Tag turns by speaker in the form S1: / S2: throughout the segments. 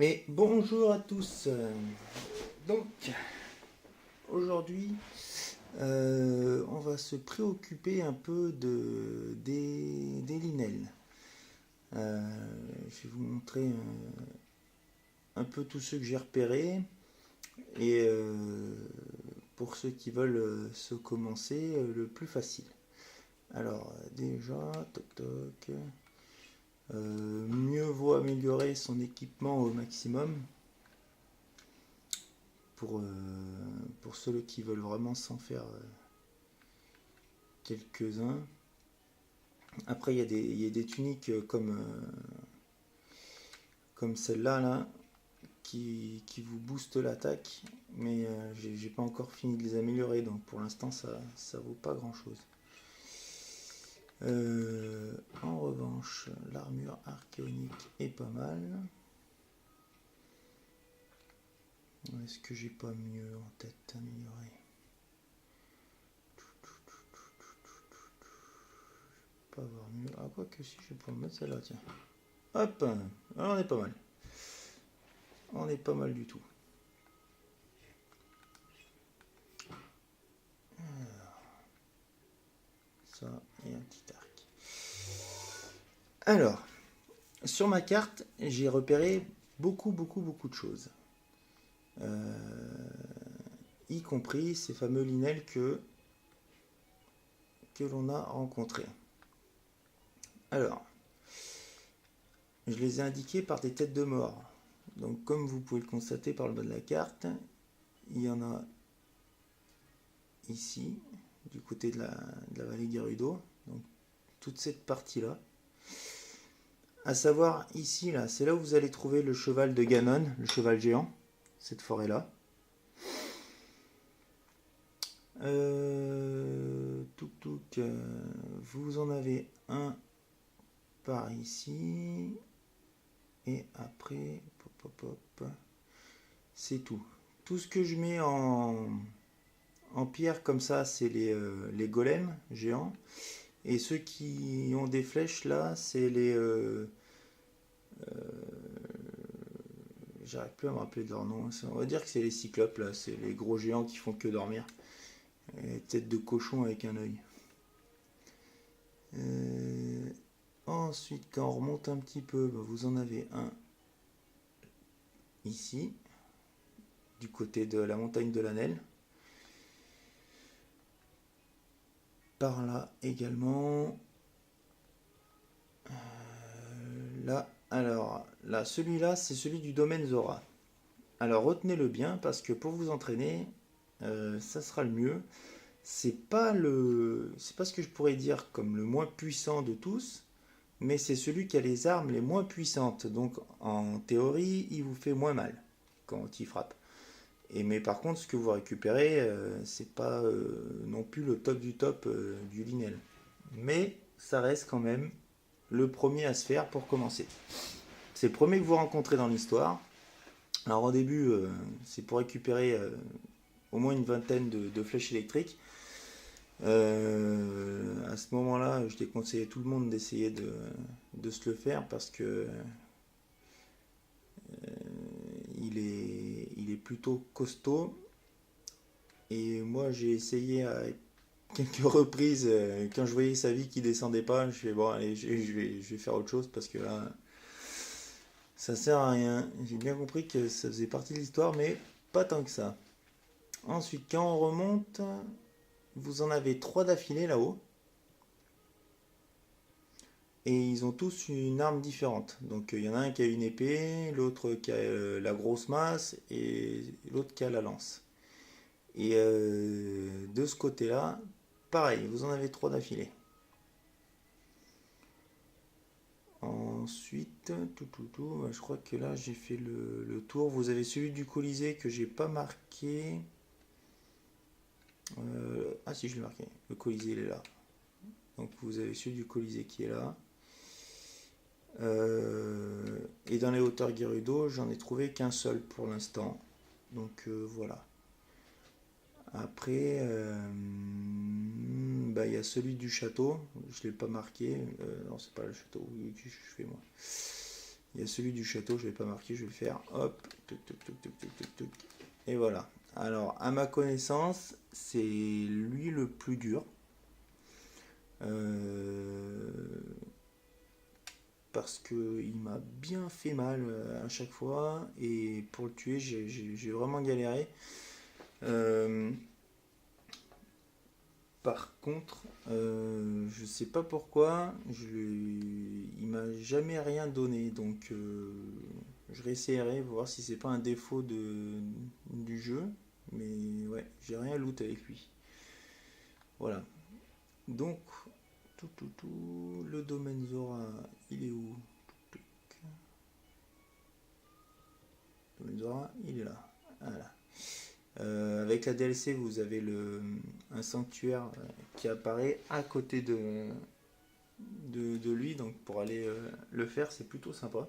S1: Mais bonjour à tous. Donc aujourd'hui, on va se préoccuper un peu des linels. Je vais vous montrer un peu tous ceux que j'ai repérés et pour ceux qui veulent se commencer le plus facile. Alors déjà, toc toc. Mieux vaut améliorer son équipement au maximum pour, euh, pour ceux qui veulent vraiment s'en faire quelques-uns. Après, il y a des tuniques comme celle-là là, qui vous boostent l'attaque, mais j'ai pas encore fini de les améliorer, donc pour l'instant ça vaut pas grand-chose. En revanche, l'armure archéonique est pas mal. Est-ce que j'ai pas mieux en tête amélioré? Pas avoir mieux. Ah, quoi que si, je vais pouvoir mettre celle-là, tiens. Hop, alors on est pas mal. On est pas mal du tout. Ça et un petit arc. Alors, sur ma carte, j'ai repéré beaucoup de choses. Y compris ces fameux linels que l'on a rencontrés. Alors, je les ai indiqués par des têtes de mort. Donc, comme vous pouvez le constater par le bas de la carte, il y en a ici, du côté de la vallée Gerudo, donc toute cette partie-là. À savoir ici, là, c'est là où vous allez trouver le cheval de Ganon, le cheval géant, cette forêt-là. Vous en avez un par ici. Et après, c'est tout. Tout ce que je mets en pierre comme ça, c'est les golems géants. Et ceux qui ont des flèches là, c'est j'arrive plus à me rappeler de leur nom. On va dire que c'est les cyclopes là, c'est les gros géants qui font que dormir. Et tête de cochon avec un œil. Ensuite, quand on remonte un petit peu, vous en avez un ici, du côté de la montagne de l'Anel. Par là également. Là, alors, là, celui-là, c'est celui du domaine Zora. Alors, retenez-le bien, parce que pour vous entraîner, ça sera le mieux. C'est pas ce que je pourrais dire comme le moins puissant de tous, mais c'est celui qui a les armes les moins puissantes. Donc, en théorie, il vous fait moins mal quand il frappe. Mais par contre, ce que vous récupérez, c'est pas non plus le top du Linel. Mais ça reste quand même le premier à se faire pour commencer. C'est le premier que vous rencontrez dans l'histoire. Alors au début, c'est pour récupérer au moins une vingtaine de flèches électriques. À ce moment-là, je déconseillais tout le monde d'essayer de se le faire parce que il est plutôt costaud. Et moi, j'ai essayé à quelques reprises, quand je voyais sa vie qui descendait pas, je fais bon, allez, je vais faire autre chose parce que là, ça sert à rien. J'ai bien compris que ça faisait partie de l'histoire, mais pas tant que ça. Ensuite, quand on remonte, vous en avez trois d'affilée là-haut. Et ils ont tous une arme différente. Donc il y en a un qui a une épée, l'autre qui a la grosse masse et l'autre qui a la lance. Et de ce côté-là, pareil, vous en avez trois d'affilée. Ensuite, je crois que là j'ai fait le tour. Vous avez celui du Colisée que j'ai pas marqué. Ah si, je l'ai marqué. Le Colisée, il est là. Donc vous avez celui du Colisée qui est là. Et dans les hauteurs Gerudo, j'en ai trouvé qu'un seul pour l'instant. Donc voilà. Après, il y a celui du château. Je ne l'ai pas marqué. Non, c'est pas le château. Oui, je fais moi. Il y a celui du château, je ne l'ai pas marqué, je vais le faire. Hop, tuc, tuc, tuc, tuc, tuc, tuc, tuc. Et voilà. Alors, à ma connaissance, c'est lui le plus dur. Parce que il m'a bien fait mal à chaque fois. Et pour le tuer, j'ai vraiment galéré. Euh, Par contre, je sais pas pourquoi, il m'a jamais rien donné, donc je réessayerai voir si c'est pas un défaut du jeu, mais ouais, j'ai rien loot avec lui. Voilà. Donc, le domaine Zora, il est où? Le domaine Zora, il est là. Voilà. Avec la DLC, vous avez un sanctuaire qui apparaît à côté de lui, donc pour aller le faire, c'est plutôt sympa.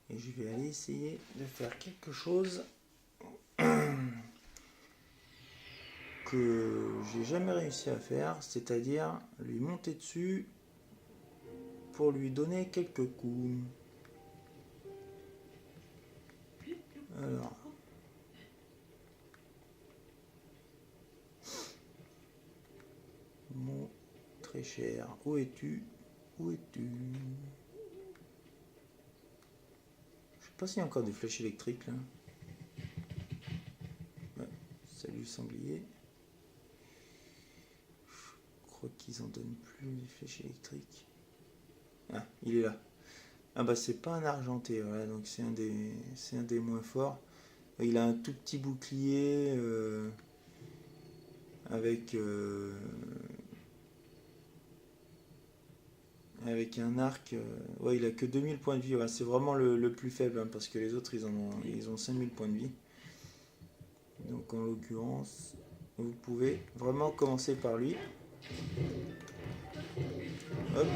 S1: Et je vais aller essayer de faire quelque chose que j'ai jamais réussi à faire, c'est-à-dire lui monter dessus pour lui donner quelques coups. Alors, mon très cher, où es-tu? Où es-tu? Je sais pas s'il y a encore des flèches électriques là. Ouais, salut sanglier. Je crois qu'ils en donnent plus des flèches électriques. Ah, il est là. Ah bah c'est pas un argenté, voilà, donc c'est un des moins forts. Il a un tout petit bouclier avec avec un arc. Ouais, il a que 2000 points de vie. Ouais, c'est vraiment le plus faible hein, parce que les autres ils ont 5000 points de vie. Donc en l'occurrence, vous pouvez vraiment commencer par lui. Hop.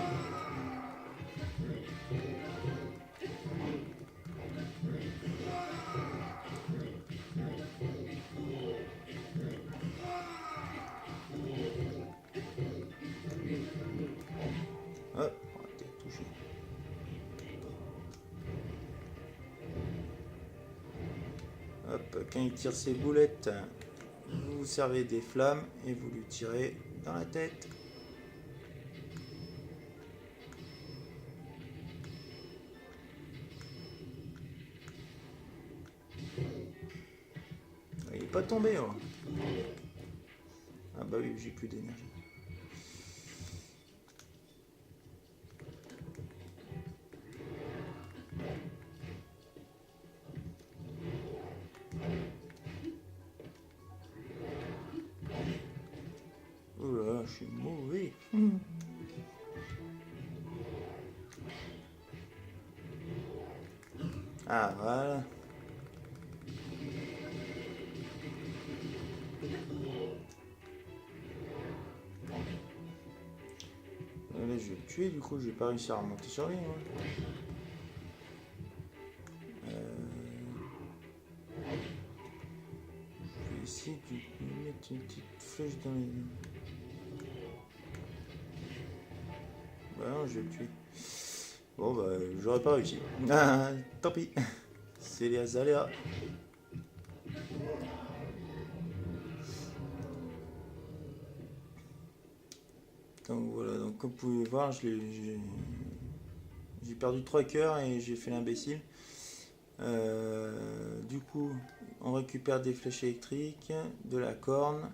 S1: Hop, on va peut-être toucher. Hop, quand il tire ses boulettes, vous servez des flammes et vous lui tirez dans la tête. Il est pas tombé. Hein. Ah bah oui, j'ai plus d'énergie. Oh là, je suis mauvais. Ah voilà. Là, je vais le tuer, du coup, j'ai pas réussi à remonter sur lui. Moi. Je vais essayer de lui mettre une petite flèche dans les. Bah non, je vais le tuer. Bon, bah, j'aurais pas réussi. Ah, tant pis. C'est les aléas. Donc voilà, donc comme vous pouvez voir, j'ai perdu 3 cœurs et j'ai fait l'imbécile. Du coup, on récupère des flèches électriques, de la corne.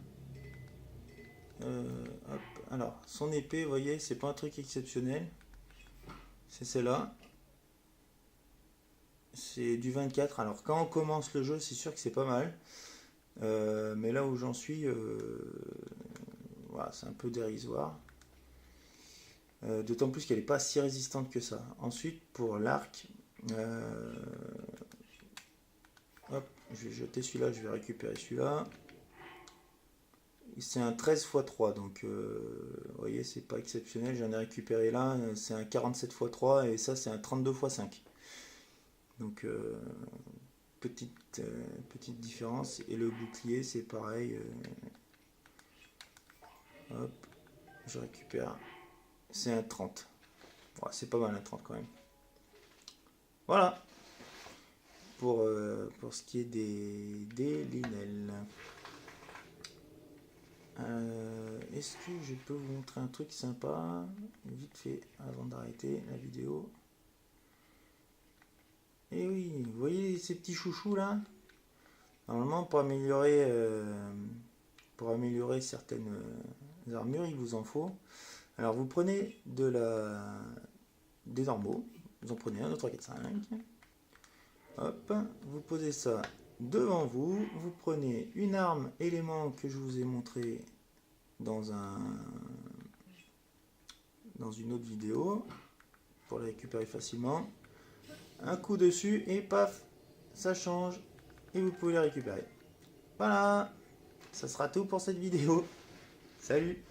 S1: Hop. Alors, son épée, vous voyez, c'est pas un truc exceptionnel. C'est celle-là. C'est du 24. Alors, quand on commence le jeu, c'est sûr que c'est pas mal. Mais là où j'en suis, voilà, c'est un peu dérisoire. D'autant plus qu'elle n'est pas si résistante que ça. Ensuite, pour l'arc, Je vais jeter celui-là, je vais récupérer celui-là. C'est un 13 x 3, donc vous voyez, c'est pas exceptionnel. J'en ai récupéré là, c'est un 47 x 3 et ça, c'est un 32 x 5. Donc, petite différence. Et le bouclier, c'est pareil. Hop, je récupère. C'est un 30. Ouais, c'est pas mal un 30 quand même. Voilà. Pour ce qui est des linelles. Est-ce que je peux vous montrer un truc sympa vite fait avant d'arrêter la vidéo? Et oui, vous voyez ces petits chouchous là? Normalement pour améliorer certaines armures il vous en faut. Alors vous prenez des normaux, vous en prenez un, 2, 3, 4, 5. Hop, vous posez ça devant vous, vous prenez une arme élément que je vous ai montré dans une autre vidéo pour la récupérer facilement. Un coup dessus et paf, ça change et vous pouvez la récupérer. Voilà, ça sera tout pour cette vidéo. Salut!